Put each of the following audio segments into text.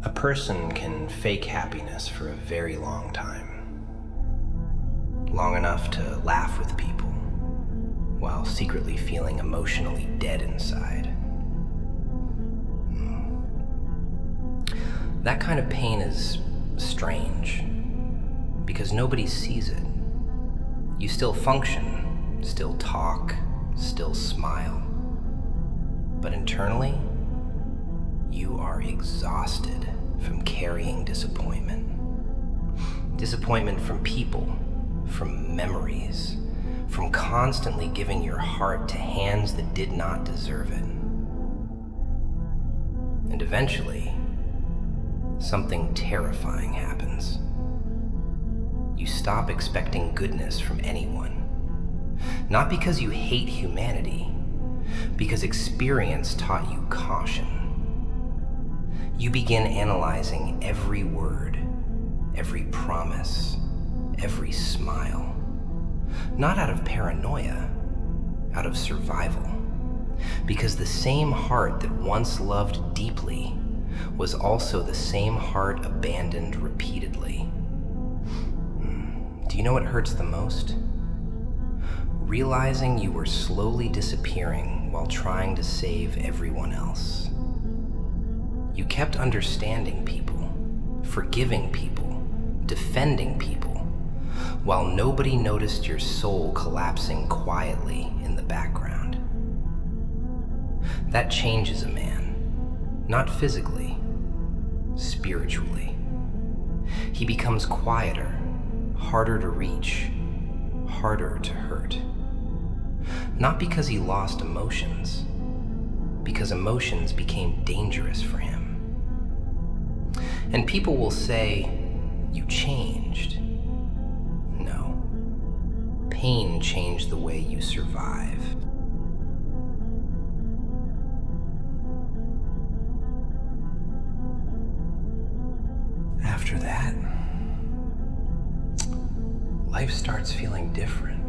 A person can fake happiness for a very long time. Long enough to laugh with people, while secretly feeling emotionally dead inside. That kind of pain is strange, because nobody sees it. You still function, still talk, still smile. But internally, you are exhausted from carrying disappointment. Disappointment from people, from memories, from constantly giving your heart to hands that did not deserve it. And eventually, something terrifying happens. You stop expecting goodness from anyone. Not because you hate humanity, because experience taught you caution. You begin analyzing every word, every promise, every smile. Not out of paranoia, out of survival. Because the same heart that once loved deeply was also the same heart abandoned repeatedly. Do you know what hurts the most? Realizing you were slowly disappearing while trying to save everyone else. You kept understanding people, forgiving people, defending people, while nobody noticed your soul collapsing quietly in the background. That changes a man, not physically, spiritually. He becomes quieter, harder to reach, harder to hurt. Not because he lost emotions, because emotions became dangerous for him. And people will say, you changed. No. Pain changed the way you survive. After that, life starts feeling different.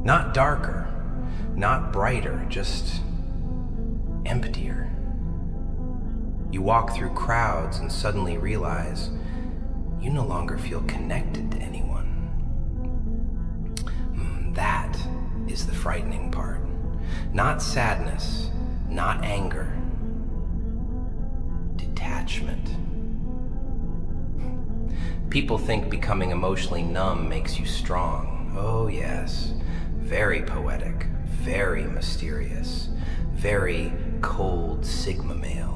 Not darker, not brighter, just emptier. You walk through crowds and suddenly realize you no longer feel connected to anyone. That is the frightening part. Not sadness, not anger. Detachment. People think becoming emotionally numb makes you strong. Oh yes, very poetic, very mysterious, very cold Sigma male.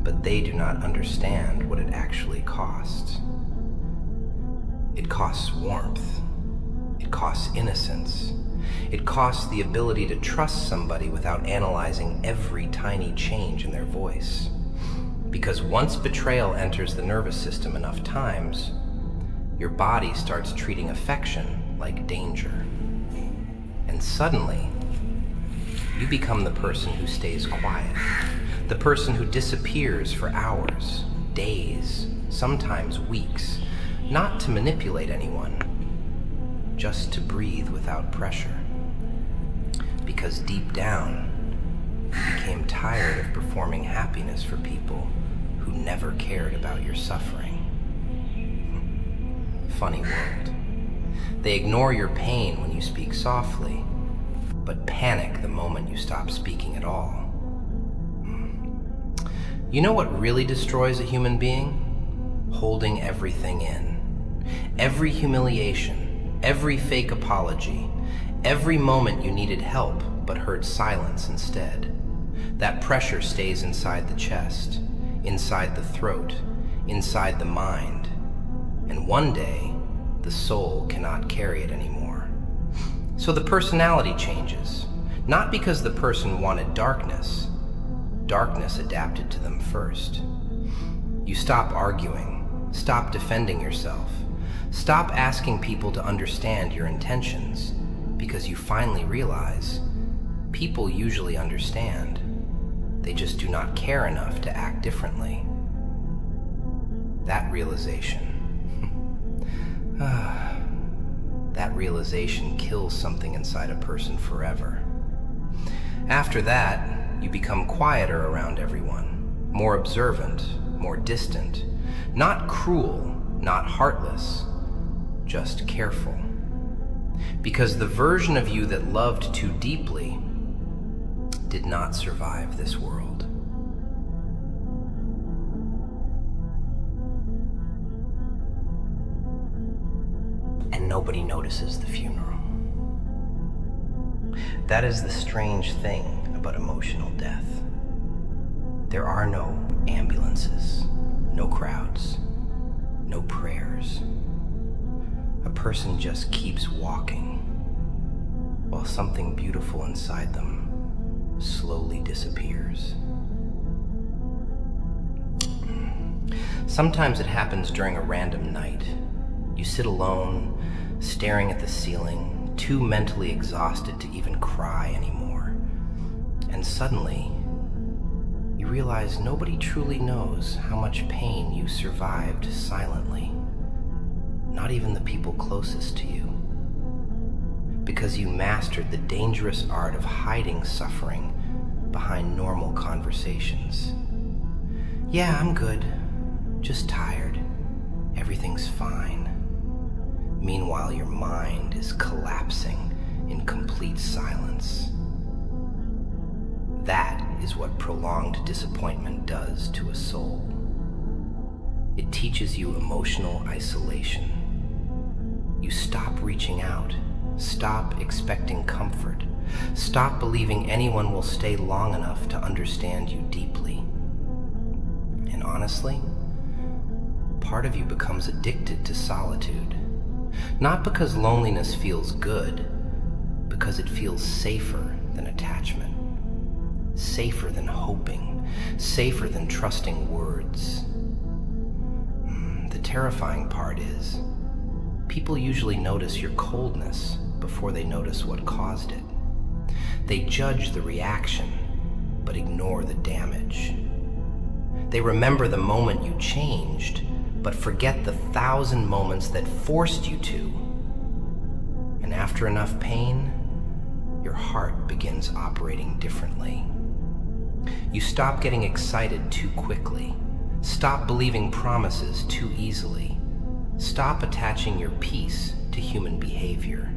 But they do not understand what it actually costs. It costs warmth. It costs innocence. It costs the ability to trust somebody without analyzing every tiny change in their voice. Because once betrayal enters the nervous system enough times, your body starts treating affection like danger. And suddenly, you become the person who stays quiet. The person who disappears for hours, days, sometimes weeks, not to manipulate anyone, just to breathe without pressure. Because deep down, you became tired of performing happiness for people who never cared about your suffering. Funny world. They ignore your pain when you speak softly, but panic the moment you stop speaking at all. You know what really destroys a human being? Holding everything in. Every humiliation, every fake apology, every moment you needed help but heard silence instead. That pressure stays inside the chest, inside the throat, inside the mind. And one day, the soul cannot carry it anymore. So the personality changes, not because the person wanted darkness. Darkness adapted to them first. You stop arguing, stop defending yourself, stop asking people to understand your intentions, because you finally realize people usually understand. They just do not care enough to act differently. That realization. That realization kills something inside a person forever. After that, you become quieter around everyone. more observant, more distant, not cruel, not heartless, just careful. Because the version of you that loved too deeply did not survive this world. And nobody notices the funeral. That is the strange thing about emotional death. There are no ambulances, no crowds, no prayers. A person just keeps walking while something beautiful inside them slowly disappears. Sometimes it happens during a random night. You sit alone, staring at the ceiling, too mentally exhausted to even cry anymore. And suddenly, you realize nobody truly knows how much pain you survived silently. Not even the people closest to you. Because you mastered the dangerous art of hiding suffering behind normal conversations. Yeah, I'm good. Just tired. Everything's fine. Meanwhile, your mind is collapsing in complete silence. That is what prolonged disappointment does to a soul. It teaches you emotional isolation. You stop reaching out, stop expecting comfort, stop believing anyone will stay long enough to understand you deeply. And honestly, part of you becomes addicted to solitude. Not because loneliness feels good, because it feels safer than attachment, safer than hoping, safer than trusting words. The terrifying part is, people usually notice your coldness before they notice what caused it. They judge the reaction, but ignore the damage. They remember the moment you changed, but forget the 1,000 moments that forced you to. And after enough pain, your heart begins operating differently. You stop getting excited too quickly. Stop believing promises too easily. Stop attaching your peace to human behavior.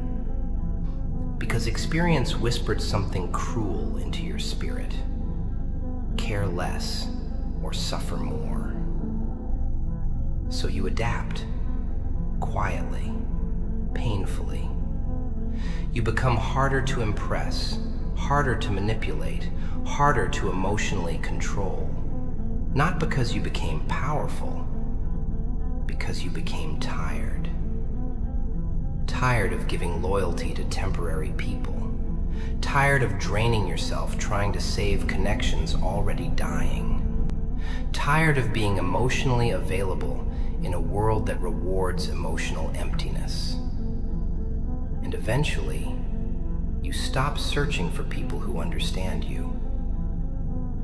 Because experience whispered something cruel into your spirit. Care less or suffer more. So you adapt, quietly, painfully. You become harder to impress, harder to manipulate, harder to emotionally control. Not because you became powerful, because you became tired. Tired of giving loyalty to temporary people. Tired of draining yourself trying to save connections already dying. Tired of being emotionally available in a world that rewards emotional emptiness. And eventually, you stop searching for people who understand you.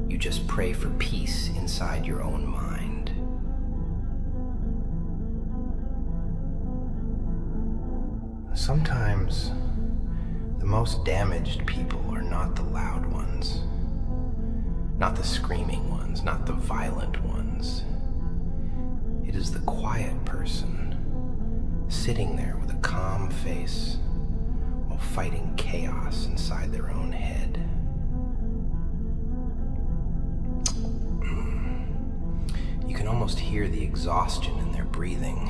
You just pray for peace inside your own mind. Sometimes, the most damaged people are not the loud ones, not the screaming ones, not the violent ones. It is the quiet person, sitting there with a calm face while fighting chaos inside their own head. You can almost hear the exhaustion in their breathing,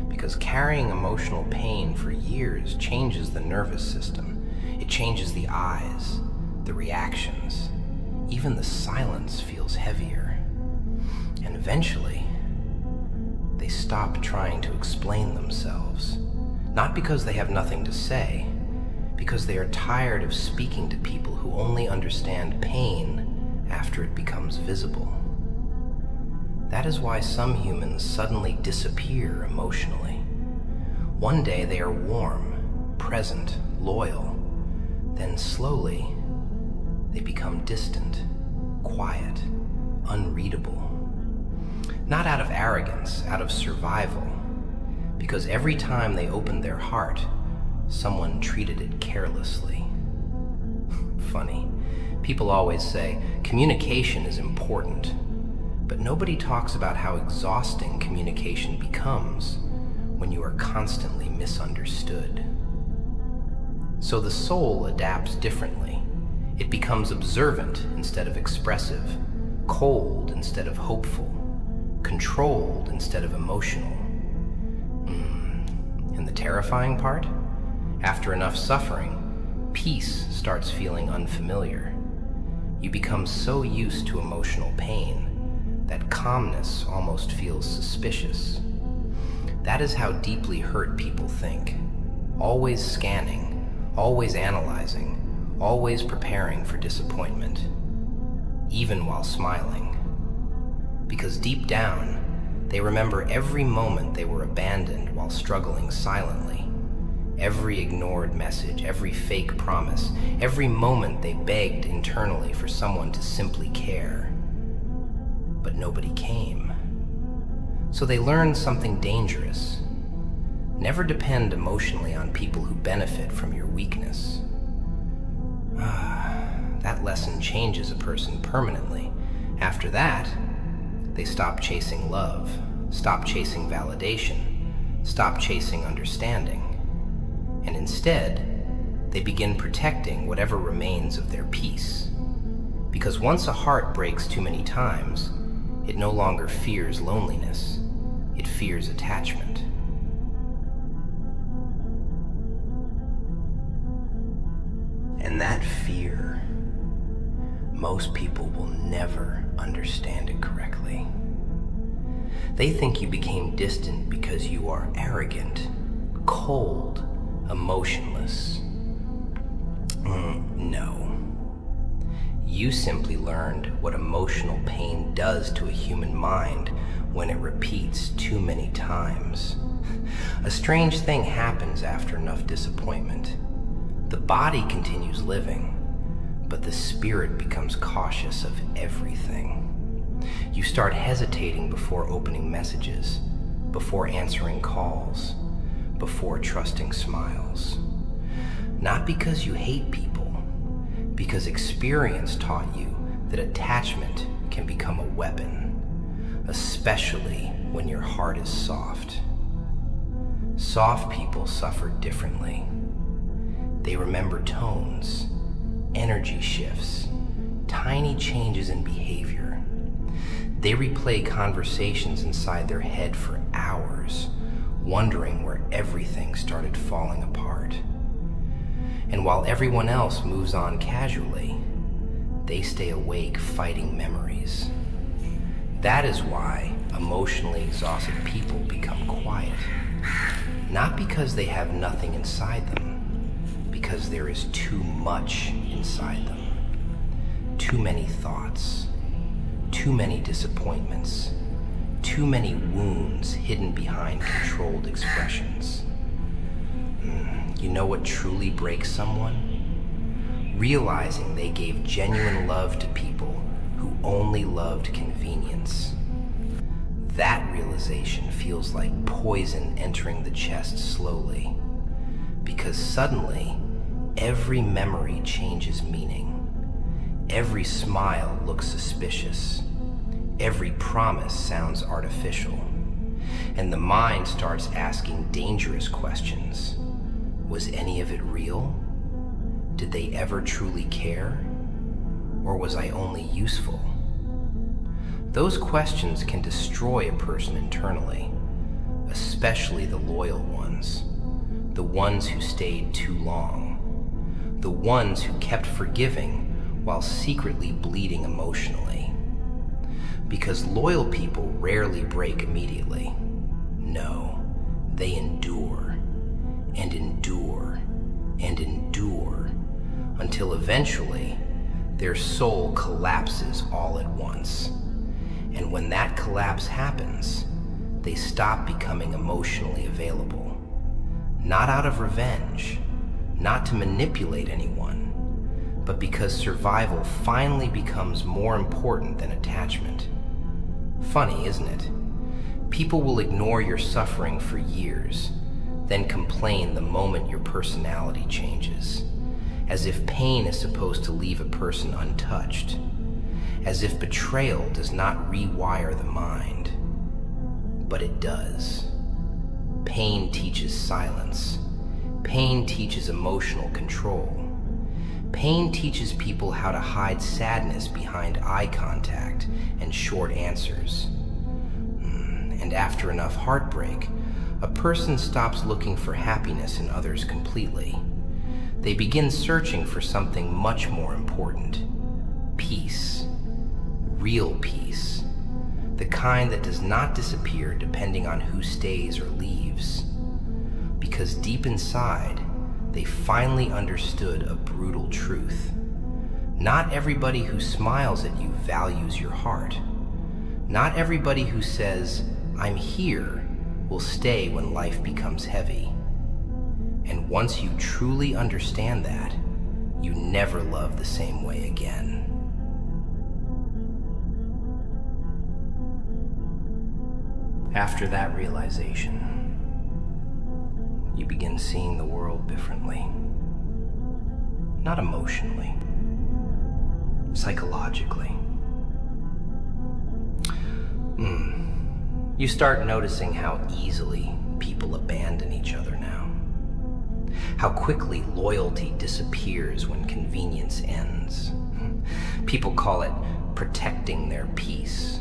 because carrying emotional pain for years changes the nervous system. It changes the eyes, the reactions. Even the silence feels heavier. And eventually, they stop trying to explain themselves. Not because they have nothing to say, because they are tired of speaking to people who only understand pain after it becomes visible. That is why some humans suddenly disappear emotionally. One day they are warm, present, loyal. Then slowly, they become distant, quiet, unreadable. Not out of arrogance, out of survival. Because every time they opened their heart, someone treated it carelessly. Funny. People always say, communication is important. But nobody talks about how exhausting communication becomes when you are constantly misunderstood. So the soul adapts differently. It becomes observant instead of expressive, cold instead of hopeful, controlled instead of emotional. And the terrifying part? After enough suffering, peace starts feeling unfamiliar. You become so used to emotional pain that calmness almost feels suspicious. That is how deeply hurt people think. Always scanning, always analyzing, always preparing for disappointment, even while smiling. Because deep down, they remember every moment they were abandoned while struggling silently. Every ignored message, every fake promise, every moment they begged internally for someone to simply care. But nobody came. So they learned something dangerous. Never depend emotionally on people who benefit from your weakness. That lesson changes a person permanently. After that, they stop chasing love, stop chasing validation, stop chasing understanding. And instead, they begin protecting whatever remains of their peace. Because once a heart breaks too many times, it no longer fears loneliness, it fears attachment. And that fear, most people will never understand it correctly. They think you became distant because you are arrogant, cold, emotionless. No. You simply learned what emotional pain does to a human mind when it repeats too many times. A strange thing happens after enough disappointment. The body continues living, but the spirit becomes cautious of everything. You start hesitating before opening messages, before answering calls, before trusting smiles. Not because you hate people, because experience taught you that attachment can become a weapon, especially when your heart is soft. Soft people suffer differently. They remember tones, energy shifts, tiny changes in behavior. They replay conversations inside their head for hours, wondering where everything started falling apart. And while everyone else moves on casually, they stay awake fighting memories. That is why emotionally exhausted people become quiet. Not because they have nothing inside them, because there is too much inside them. Too many thoughts, too many disappointments, too many wounds hidden behind controlled expressions. You know what truly breaks someone? Realizing they gave genuine love to people who only loved convenience. That realization feels like poison entering the chest slowly, because suddenly, every memory changes meaning. Every smile looks suspicious. Every promise sounds artificial. And the mind starts asking dangerous questions. Was any of it real? Did they ever truly care? Or was I only useful? Those questions can destroy a person internally, especially the loyal ones, the ones who stayed too long, the ones who kept forgiving while secretly bleeding emotionally. Because loyal people rarely break immediately. No, they endure, and endure, and endure, until eventually their soul collapses all at once. And when that collapse happens, they stop becoming emotionally available. Not out of revenge, not to manipulate anyone, but because survival finally becomes more important than attachment. Funny, isn't it? People will ignore your suffering for years, then complain the moment your personality changes, as if pain is supposed to leave a person untouched. as if betrayal does not rewire the mind. But it does. Pain teaches silence. Pain teaches emotional control. Pain teaches people how to hide sadness behind eye contact and short answers. And after enough heartbreak, a person stops looking for happiness in others completely. They begin searching for something much more important: peace. Real peace. The kind that does not disappear depending on who stays or leaves. Because deep inside, they finally understood a brutal truth. Not everybody who smiles at you values your heart. Not everybody who says, "I'm here," will stay when life becomes heavy. And once you truly understand that, you never love the same way again. After that realization, you begin seeing the world differently. Not emotionally, psychologically. You start noticing how easily people abandon each other now. How quickly loyalty disappears when convenience ends. People call it protecting their peace.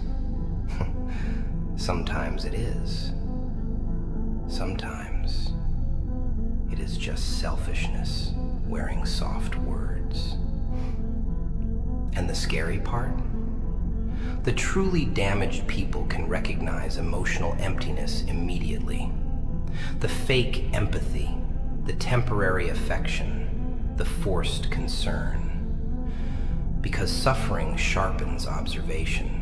Sometimes it is. Sometimes it is just selfishness wearing soft words. And the scary part? The truly damaged people can recognize emotional emptiness immediately. The fake empathy, the temporary affection, the forced concern. Because suffering sharpens observation.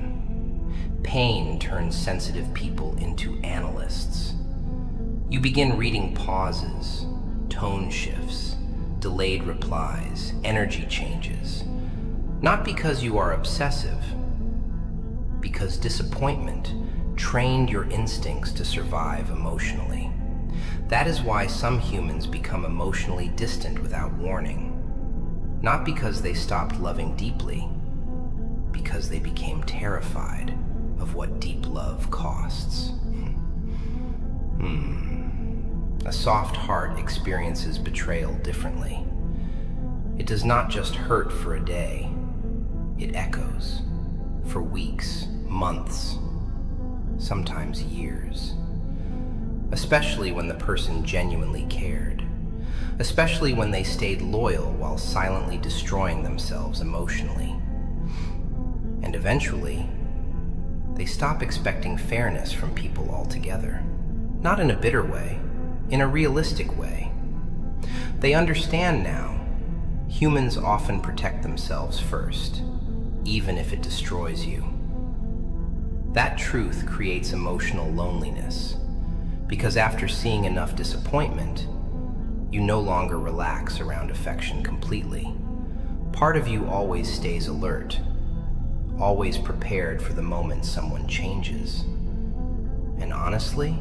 Pain turns sensitive people into analysts. You begin reading pauses, tone shifts, delayed replies, energy changes. Not because you are obsessive, because disappointment trained your instincts to survive emotionally. That is why some humans become emotionally distant without warning. Not because they stopped loving deeply, because they became terrified of what deep love costs. A soft heart experiences betrayal differently. It does not just hurt for a day. It echoes for weeks, months, sometimes years. Especially when the person genuinely cared. Especially when they stayed loyal while silently destroying themselves emotionally. And eventually, they stop expecting fairness from people altogether. Not in a bitter way, in a realistic way. They understand now, humans often protect themselves first, even if it destroys you. That truth creates emotional loneliness, because after seeing enough disappointment, you no longer relax around affection completely. Part of you always stays alert, always prepared for the moment someone changes. And honestly,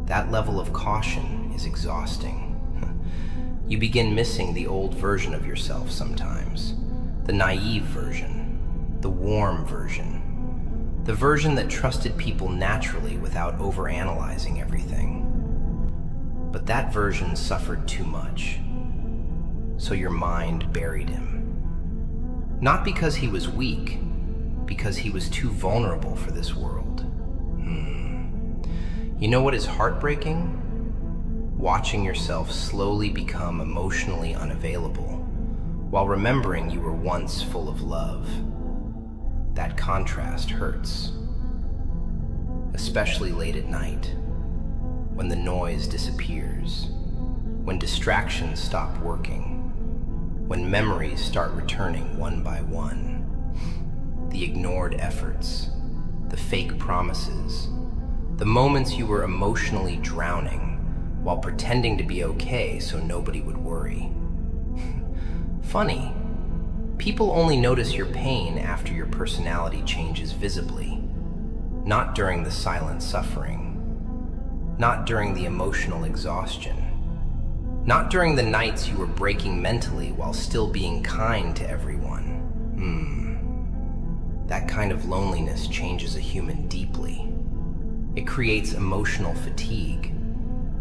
that level of caution is exhausting. You begin missing the old version of yourself sometimes, the naive version, the warm version, the version that trusted people naturally without overanalyzing everything. But that version suffered too much, so your mind buried him. Not because he was weak, because he was too vulnerable for this world. You know what is heartbreaking? Watching yourself slowly become emotionally unavailable, while remembering you were once full of love. That contrast hurts. Especially late at night, when the noise disappears, when distractions stop working, when memories start returning one by one. The ignored efforts, the fake promises, the moments you were emotionally drowning while pretending to be okay so nobody would worry. Funny, people only notice your pain after your personality changes visibly, not during the silent suffering, not during the emotional exhaustion, not during the nights you were breaking mentally while still being kind to everyone. That kind of loneliness changes a human deeply. It creates emotional fatigue,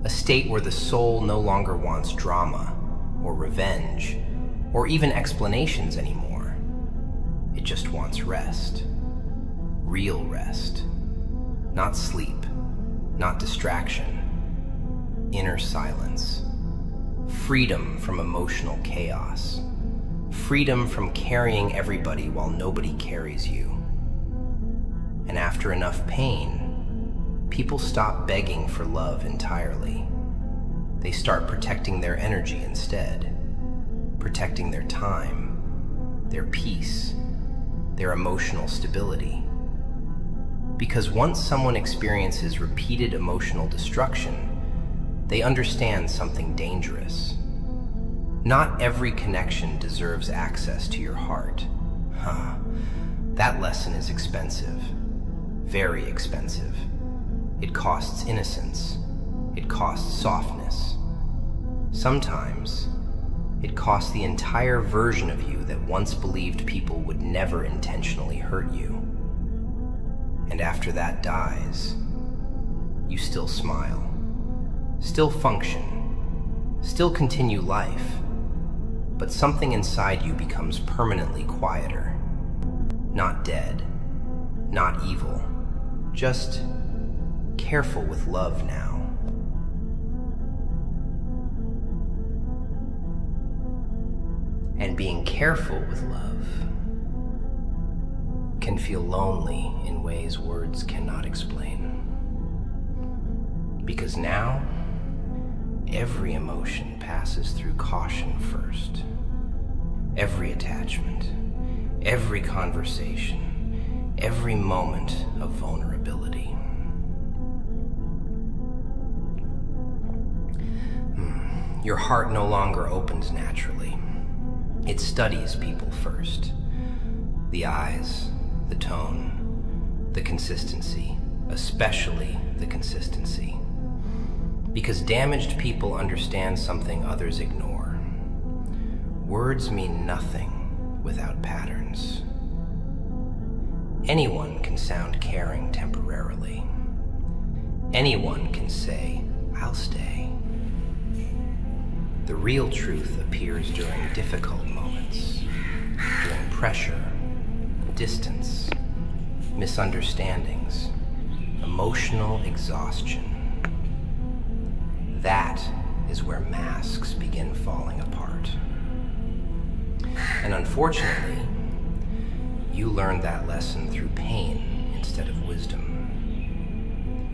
a state where the soul no longer wants drama or revenge or even explanations anymore. It just wants rest. Real rest. Not sleep, not distraction. Inner silence. Freedom from emotional chaos. Freedom from carrying everybody while nobody carries you. And after enough pain, people stop begging for love entirely. They start protecting their energy instead, protecting their time, their peace, their emotional stability. Because once someone experiences repeated emotional destruction, they understand something dangerous. Not every connection deserves access to your heart. That lesson is expensive, very expensive. It costs innocence. It costs softness. Sometimes, it costs the entire version of you that once believed people would never intentionally hurt you. And after that dies, you still smile, still function, still continue life, but something inside you becomes permanently quieter. Not dead, not evil, just careful with love now. And being careful with love can feel lonely in ways words cannot explain. Because now, every emotion passes through caution first. Every attachment, every conversation, every moment of vulnerability. Your heart no longer opens naturally. It studies people first. The eyes, the tone, the consistency, especially the consistency. Because damaged people understand something others ignore. Words mean nothing without patterns. Anyone can sound caring temporarily. Anyone can say, "I'll stay." The real truth appears during difficult moments, during pressure, distance, misunderstandings, emotional exhaustion. That is where masks begin falling apart. And unfortunately, you learned that lesson through pain instead of wisdom.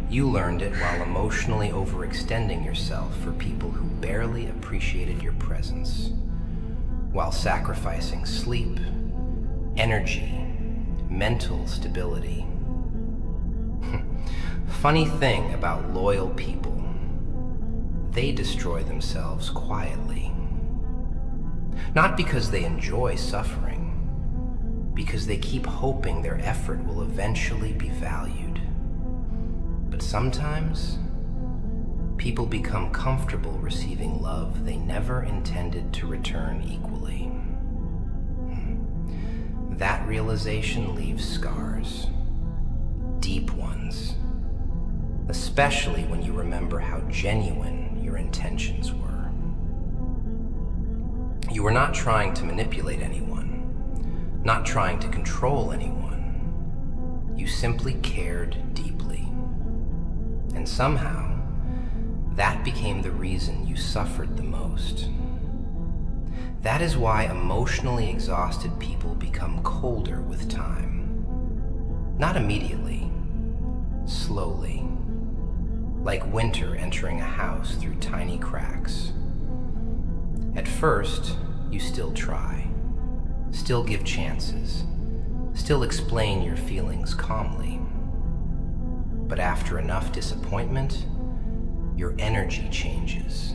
You learned it while emotionally overextending yourself for people who barely appreciated your presence, while sacrificing sleep, energy, mental stability. Funny thing about loyal people, they destroy themselves quietly. Not because they enjoy suffering, because they keep hoping their effort will eventually be valued. But sometimes, people become comfortable receiving love they never intended to return equally. That realization leaves scars, deep ones, especially when you remember how genuine your intentions were. You were not trying to manipulate anyone, not trying to control anyone. You simply cared deeply. And somehow, that became the reason you suffered the most. That is why emotionally exhausted people become colder with time. Not immediately, slowly. Like winter entering a house through tiny cracks. At first, you still try, still give chances, still explain your feelings calmly. But after enough disappointment, your energy changes.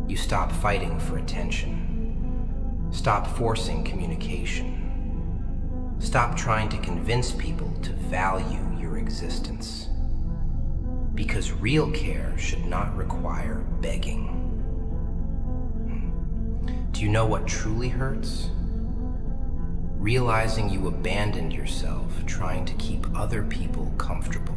You stop fighting for attention, stop forcing communication, stop trying to convince people to value your existence. Because real care should not require begging. Do you know what truly hurts? realizing you abandoned yourself trying to keep other people comfortable.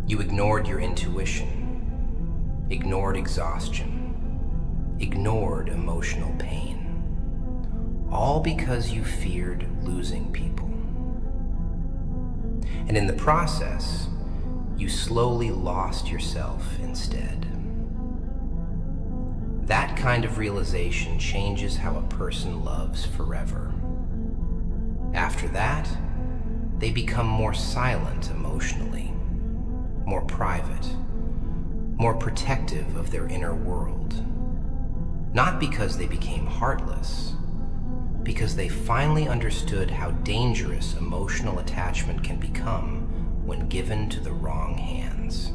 You ignored your intuition, ignored exhaustion, ignored emotional pain, all because you feared losing people. And in the process, you slowly lost yourself instead. That kind of realization changes how a person loves forever. After that, they become more silent emotionally, more private, more protective of their inner world. Not because they became heartless, because they finally understood how dangerous emotional attachment can become when given to the wrong hands.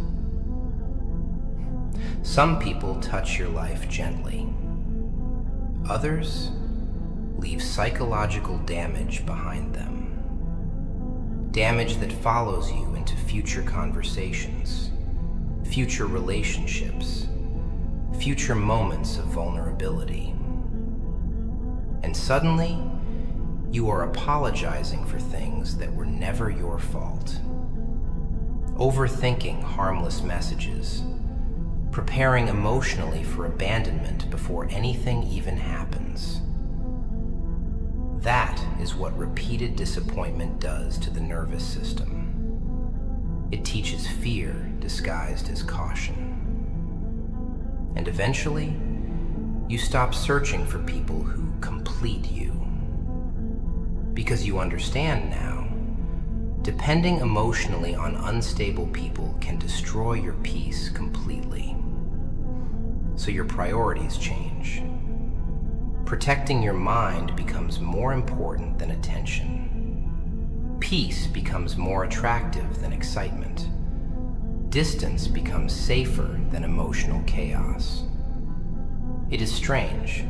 Some people touch your life gently. Others leave psychological damage behind them. Damage that follows you into future conversations, future relationships, future moments of vulnerability. And suddenly, you are apologizing for things that were never your fault. Overthinking harmless messages, preparing emotionally for abandonment before anything even happens. That is what repeated disappointment does to the nervous system. It teaches fear disguised as caution. And eventually, you stop searching for people who complete you. Because you understand now, depending emotionally on unstable people can destroy your peace completely. So your priorities change. Protecting your mind becomes more important than attention. Peace becomes more attractive than excitement. Distance becomes safer than emotional chaos. It is strange.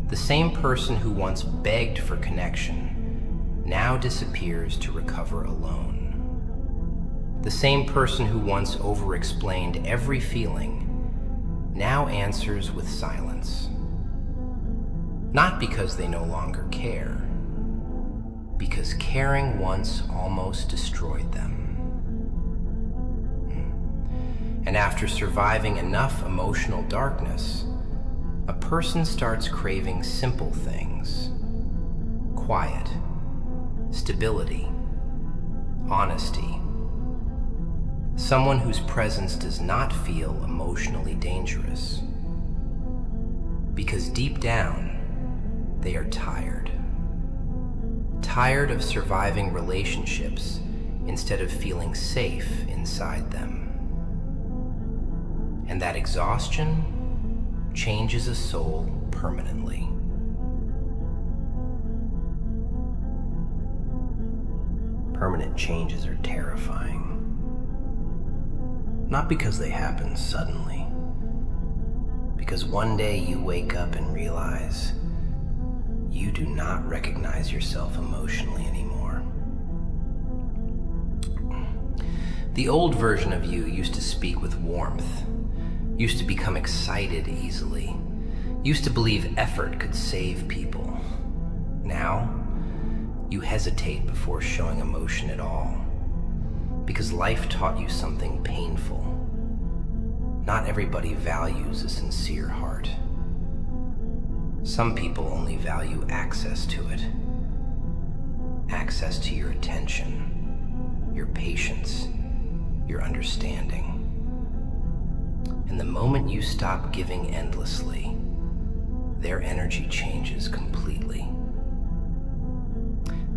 The same person who once begged for connection now disappears to recover alone. The same person who once over-explained every feeling now answers with silence. Not because they no longer care, because caring once almost destroyed them. And after surviving enough emotional darkness, a person starts craving simple things: quiet, stability, honesty. Someone whose presence does not feel emotionally dangerous. Because deep down, they are tired. Tired of surviving relationships instead of feeling safe inside them. And that exhaustion changes a soul permanently. Permanent changes are terrifying. Not because they happen suddenly, because one day you wake up and realize you do not recognize yourself emotionally anymore. The old version of you used to speak with warmth, used to become excited easily, used to believe effort could save people. Now, you hesitate before showing emotion at all, because life taught you something painful. Not everybody values a sincere heart. Some people only value access to it. Access to your attention, your patience, your understanding. And the moment you stop giving endlessly, their energy changes completely.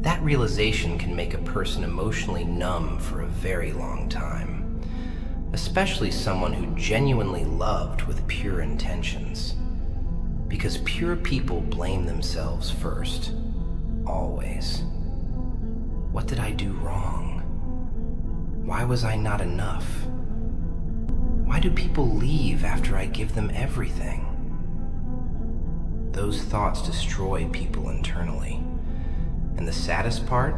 That realization can make a person emotionally numb for a very long time, especially someone who genuinely loved with pure intentions. Because pure people blame themselves first, always. What did I do wrong? Why was I not enough? Why do people leave after I give them everything? Those thoughts destroy people internally. And the saddest part,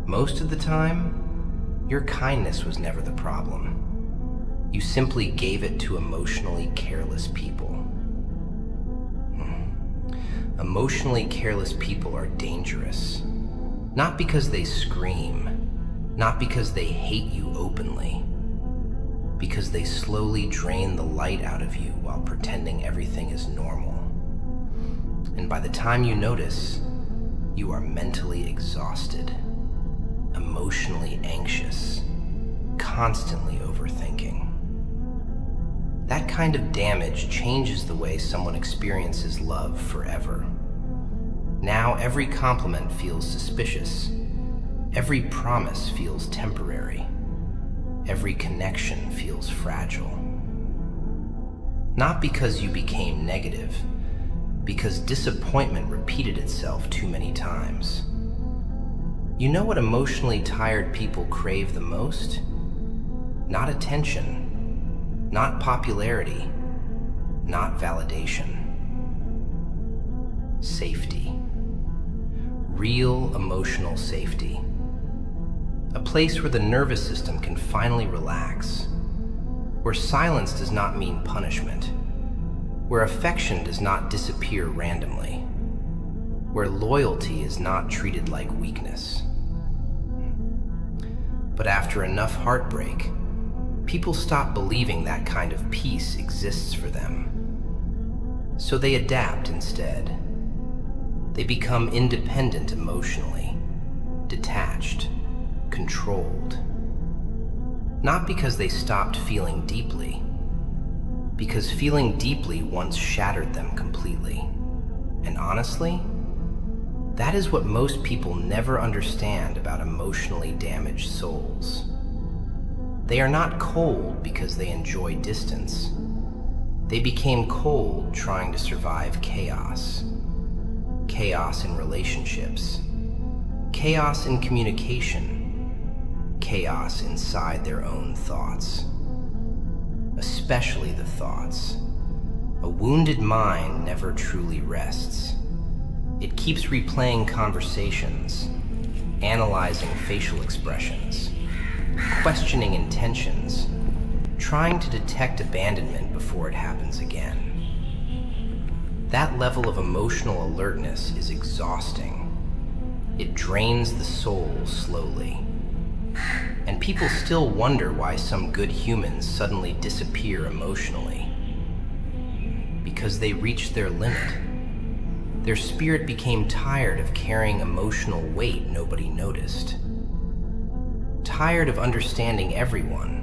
most of the time, your kindness was never the problem. You simply gave it to emotionally careless people. Emotionally careless people are dangerous, not because they scream, not because they hate you openly, because they slowly drain the light out of you while pretending everything is normal. And by the time you notice, you are mentally exhausted, emotionally anxious, constantly overthinking. That kind of damage changes the way someone experiences love forever. Now every compliment feels suspicious. Every promise feels temporary. Every connection feels fragile. Not because you became negative, because disappointment repeated itself too many times. You know what emotionally tired people crave the most? Not attention, not popularity, not validation. Safety. Real emotional safety. A place where the nervous system can finally relax, where silence does not mean punishment, where affection does not disappear randomly, where loyalty is not treated like weakness. But after enough heartbreak, people stop believing that kind of peace exists for them. So they adapt instead. They become independent emotionally, detached, controlled. Not because they stopped feeling deeply, because feeling deeply once shattered them completely. And honestly, that is what most people never understand about emotionally damaged souls. They are not cold because they enjoy distance. They became cold trying to survive chaos. Chaos in relationships. Chaos in communication. Chaos inside their own thoughts. Especially the thoughts. A wounded mind never truly rests. It keeps replaying conversations, analyzing facial expressions, questioning intentions, trying to detect abandonment before it happens again. That level of emotional alertness is exhausting. It drains the soul slowly. And people still wonder why some good humans suddenly disappear emotionally. Because they reached their limit. Their spirit became tired of carrying emotional weight nobody noticed. Tired of understanding everyone,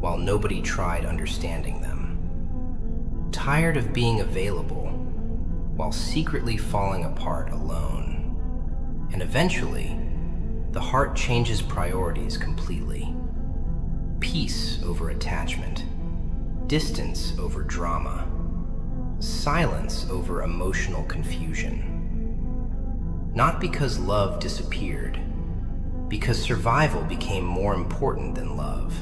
while nobody tried understanding them. Tired of being available, while secretly falling apart alone. And eventually, the heart changes priorities completely. Peace over attachment. Distance over drama. Silence over emotional confusion. Not because love disappeared, because survival became more important than love.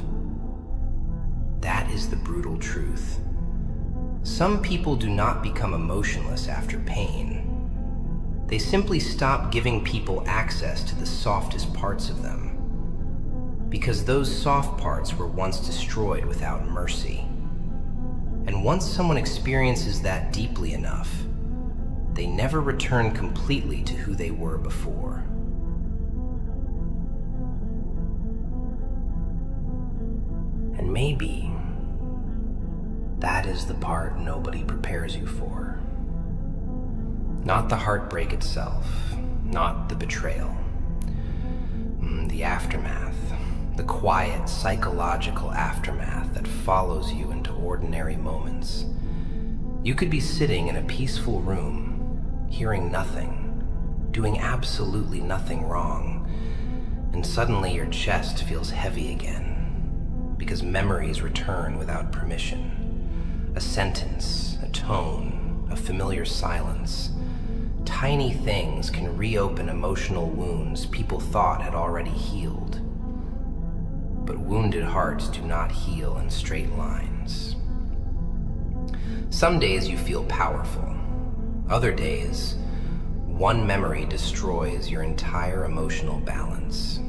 That is the brutal truth. Some people do not become emotionless after pain. They simply stop giving people access to the softest parts of them, because those soft parts were once destroyed without mercy. And once someone experiences that deeply enough, they never return completely to who they were before. And maybe that is the part nobody prepares you for. Not the heartbreak itself, not the betrayal. The aftermath, the quiet psychological aftermath that follows you into ordinary moments. You could be sitting in a peaceful room, hearing nothing, doing absolutely nothing wrong, and suddenly your chest feels heavy again, because memories return without permission. A sentence, a tone, a familiar silence. Tiny things can reopen emotional wounds people thought had already healed. But wounded hearts do not heal in straight lines. Some days you feel powerful. Other days, one memory destroys your entire emotional balance.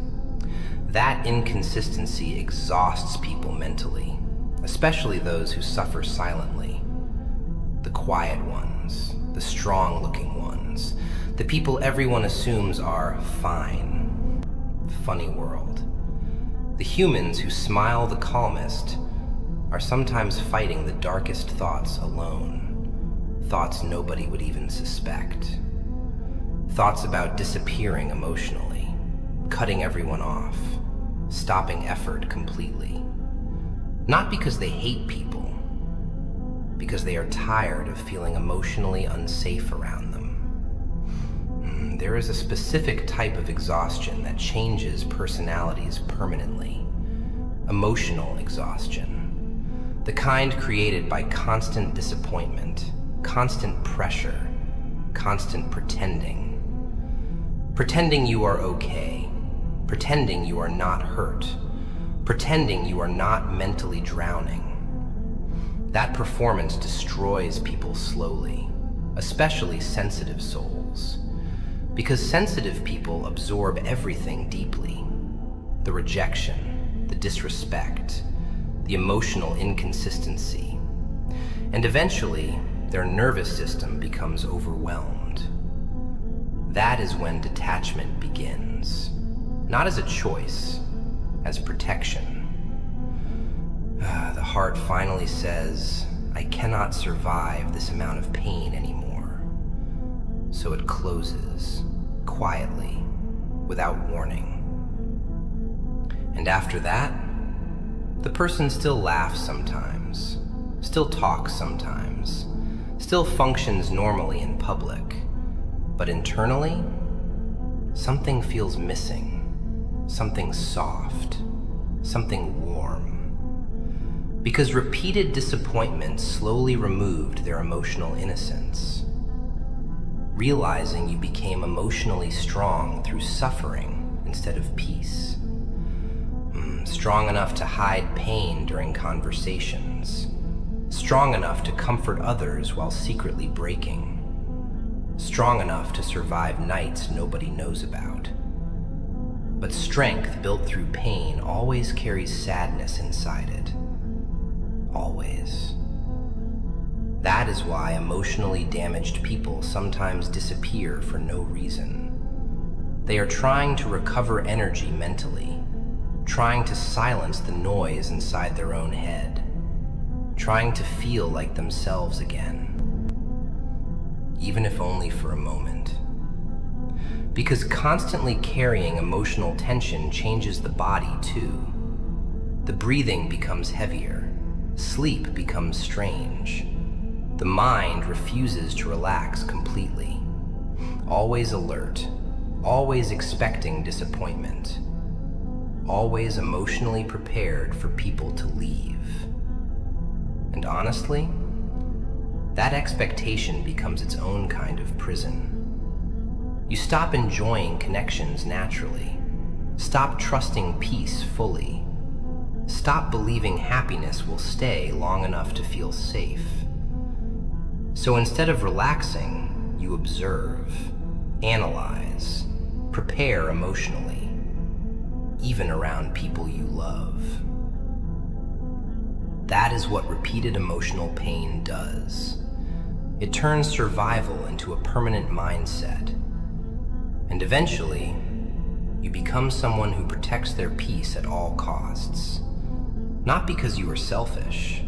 That inconsistency exhausts people mentally, especially those who suffer silently. The quiet ones, the strong-looking The people everyone assumes are fine. Funny world. The humans who smile the calmest are sometimes fighting the darkest thoughts alone. Thoughts nobody would even suspect. Thoughts about disappearing emotionally, cutting everyone off, stopping effort completely. Not because they hate people, because they are tired of feeling emotionally unsafe around them. There is a specific type of exhaustion that changes personalities permanently. Emotional exhaustion. The kind created by constant disappointment, constant pressure, constant pretending. Pretending you are okay. Pretending you are not hurt. Pretending you are not mentally drowning. That performance destroys people slowly, especially sensitive souls. Because sensitive people absorb everything deeply. The rejection, the disrespect, the emotional inconsistency. And eventually, their nervous system becomes overwhelmed. That is when detachment begins. Not as a choice, as protection. The heart finally says, I cannot survive this amount of pain anymore. So it closes, quietly, without warning. And after that, the person still laughs sometimes, still talks sometimes, still functions normally in public, but internally, something feels missing, something soft, something warm. Because repeated disappointment slowly removed their emotional innocence. Realizing you became emotionally strong through suffering instead of peace. Strong enough to hide pain during conversations. Strong enough to comfort others while secretly breaking. Strong enough to survive nights nobody knows about. But strength built through pain always carries sadness inside it. Always. That is why emotionally damaged people sometimes disappear for no reason. They are trying to recover energy mentally, trying to silence the noise inside their own head, trying to feel like themselves again, even if only for a moment. Because constantly carrying emotional tension changes the body too. The breathing becomes heavier. Sleep becomes strange. The mind refuses to relax completely. Always alert, always expecting disappointment, always emotionally prepared for people to leave. And honestly, that expectation becomes its own kind of prison. You stop enjoying connections naturally, stop trusting peace fully, stop believing happiness will stay long enough to feel safe. So instead of relaxing, you observe, analyze, prepare emotionally, even around people you love. That is what repeated emotional pain does. It turns survival into a permanent mindset. And eventually, you become someone who protects their peace at all costs. Not because you are selfish,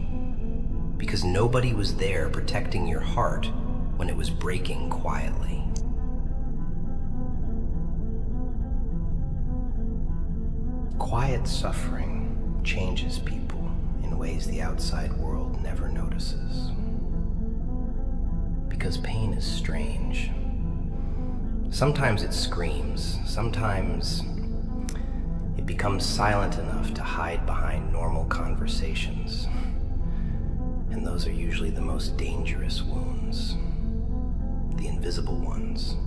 because nobody was there protecting your heart when it was breaking quietly. Quiet suffering changes people in ways the outside world never notices. Because pain is strange. Sometimes it screams, sometimes it becomes silent enough to hide behind normal conversations. And those are usually the most dangerous wounds. The invisible ones.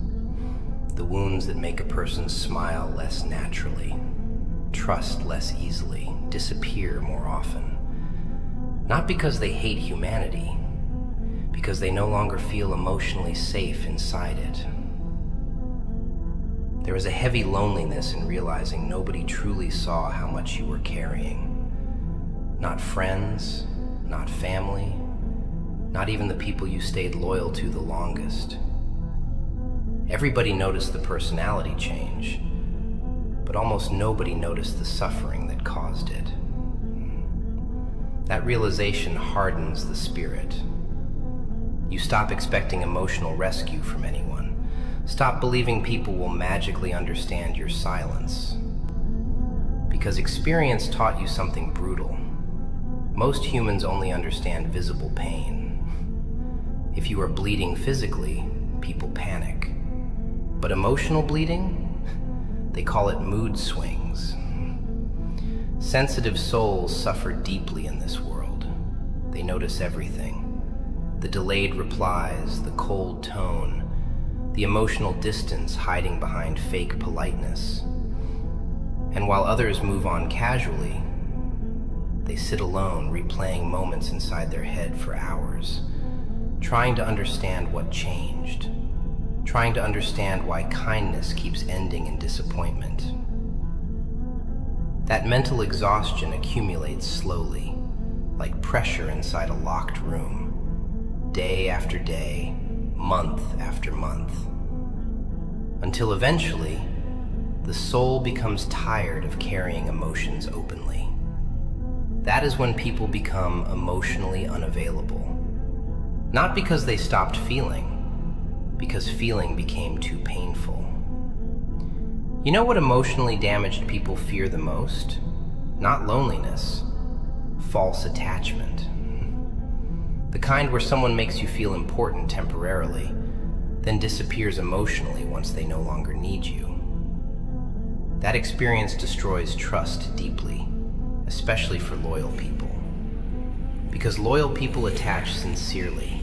The wounds that make a person smile less naturally, trust less easily, disappear more often. Not because they hate humanity, because they no longer feel emotionally safe inside it. There is a heavy loneliness in realizing nobody truly saw how much you were carrying. Not friends, not family, not even the people you stayed loyal to the longest. Everybody noticed the personality change, but almost nobody noticed the suffering that caused it. That realization hardens the spirit. You stop expecting emotional rescue from anyone. Stop believing people will magically understand your silence. Because experience taught you something brutal. Most humans only understand visible pain. If you are bleeding physically, people panic. But emotional bleeding? They call it mood swings. Sensitive souls suffer deeply in this world. They notice everything. The delayed replies, the cold tone, the emotional distance hiding behind fake politeness. And while others move on casually, they sit alone, replaying moments inside their head for hours, trying to understand what changed, trying to understand why kindness keeps ending in disappointment. That mental exhaustion accumulates slowly, like pressure inside a locked room, day after day, month after month, until eventually, the soul becomes tired of carrying emotions openly. That is when people become emotionally unavailable. Not because they stopped feeling, because feeling became too painful. You know what emotionally damaged people fear the most? Not loneliness, false attachment. The kind where someone makes you feel important temporarily, then disappears emotionally once they no longer need you. That experience destroys trust deeply, especially for loyal people. Because loyal people attach sincerely.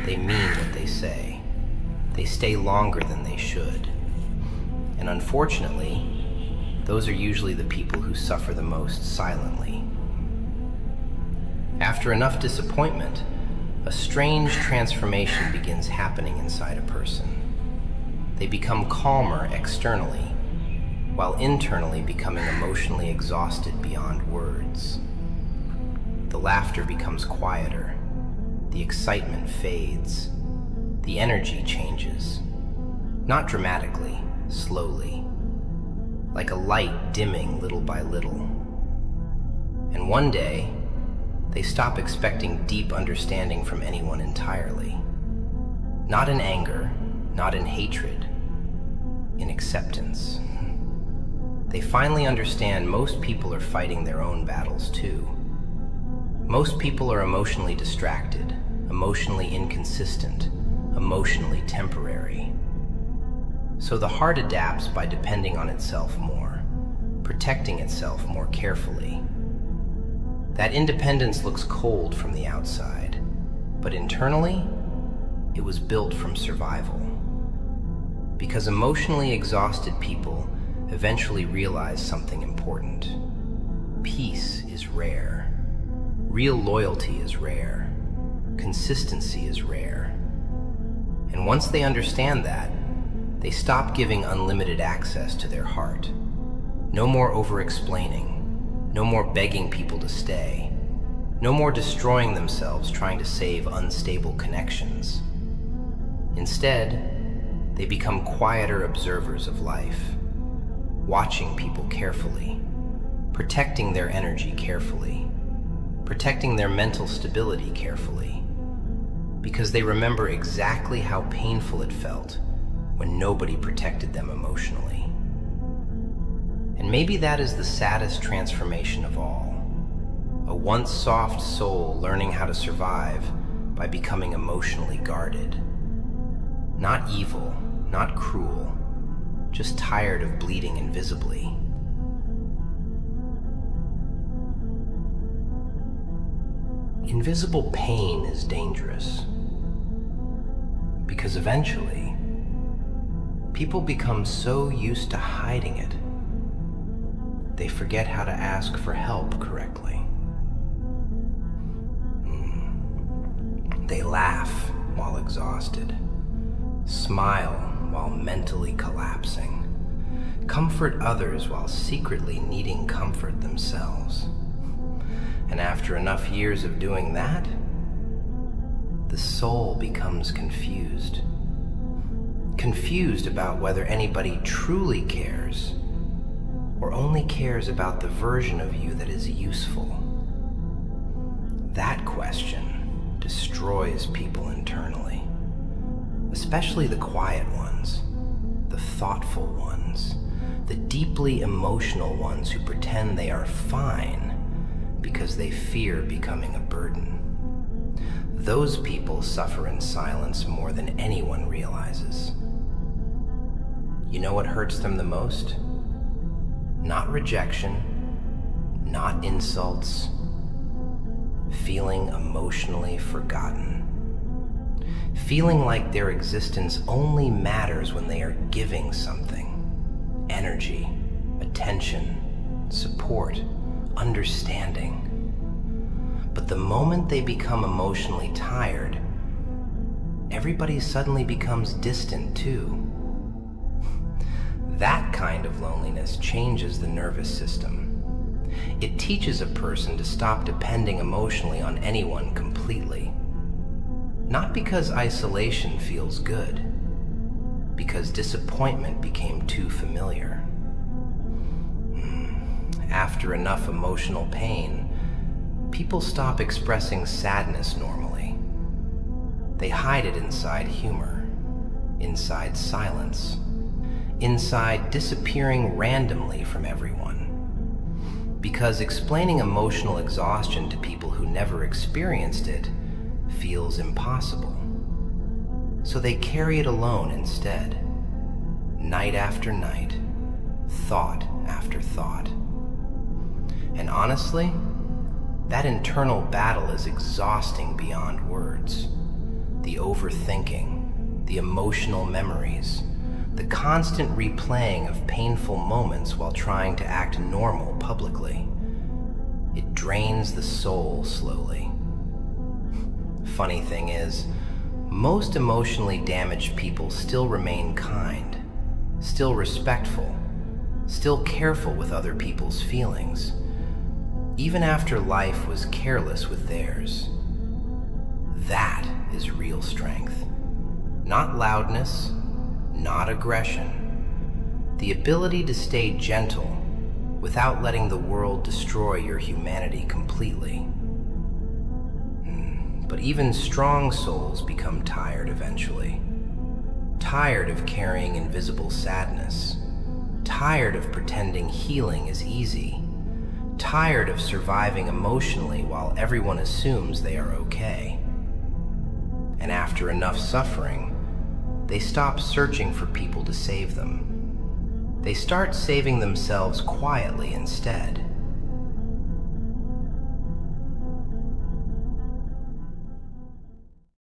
They mean what they say. They stay longer than they should. And unfortunately, those are usually the people who suffer the most silently. After enough disappointment, a strange transformation begins happening inside a person. They become calmer externally, while internally becoming emotionally exhausted beyond words. The laughter becomes quieter, the excitement fades, the energy changes. Not dramatically, slowly, like a light dimming little by little. And one day, they stop expecting deep understanding from anyone entirely. Not in anger, not in hatred, in acceptance. They finally understand most people are fighting their own battles too. Most people are emotionally distracted, emotionally inconsistent, emotionally temporary. So the heart adapts by depending on itself more, protecting itself more carefully. That independence looks cold from the outside, but internally, it was built from survival. Because emotionally exhausted people eventually realize something important. Peace is rare. Real loyalty is rare. Consistency is rare. And once they understand that, they stop giving unlimited access to their heart. No more over-explaining. No more begging people to stay. No more destroying themselves trying to save unstable connections. Instead, they become quieter observers of life, watching people carefully, protecting their energy carefully, protecting their mental stability carefully, because they remember exactly how painful it felt when nobody protected them emotionally. And maybe that is the saddest transformation of all. A once soft soul learning how to survive by becoming emotionally guarded. Not evil, not cruel, just tired of bleeding invisibly. Invisible pain is dangerous because eventually people become so used to hiding it, they forget how to ask for help correctly. They laugh while exhausted, smile while mentally collapsing, comfort others while secretly needing comfort themselves. And after enough years of doing that, the soul becomes confused. confused about whether anybody truly cares or only cares about the version of you that is useful. That question destroys people internally, especially the quiet ones, the thoughtful ones, the deeply emotional ones who pretend they are fine because they fear becoming a burden. Those people suffer in silence more than anyone realizes. You know what hurts them the most? Not rejection, not insults, feeling emotionally forgotten. Feeling like their existence only matters when they are giving something. Energy, attention, support, understanding. But the moment they become emotionally tired, everybody suddenly becomes distant too. That kind of loneliness changes the nervous system. It teaches a person to stop depending emotionally on anyone completely. Not because isolation feels good, because disappointment became too familiar. After enough emotional pain, people stop expressing sadness normally. They hide it inside humor, inside silence, inside disappearing randomly from everyone. Because explaining emotional exhaustion to people who never experienced it feels impossible. So they carry it alone instead, night after night, thought after thought. And honestly, that internal battle is exhausting beyond words. The overthinking, the emotional memories, the constant replaying of painful moments while trying to act normal publicly. It drains the soul slowly. Funny thing is, most emotionally damaged people still remain kind, still respectful, still careful with other people's feelings, even after life was careless with theirs. That is real strength. Not loudness, not aggression. The ability to stay gentle without letting the world destroy your humanity completely. But even strong souls become tired eventually. Tired of carrying invisible sadness. Tired of pretending healing is easy. Tired of surviving emotionally while everyone assumes they are okay. And after enough suffering, they stop searching for people to save them. They start saving themselves quietly instead.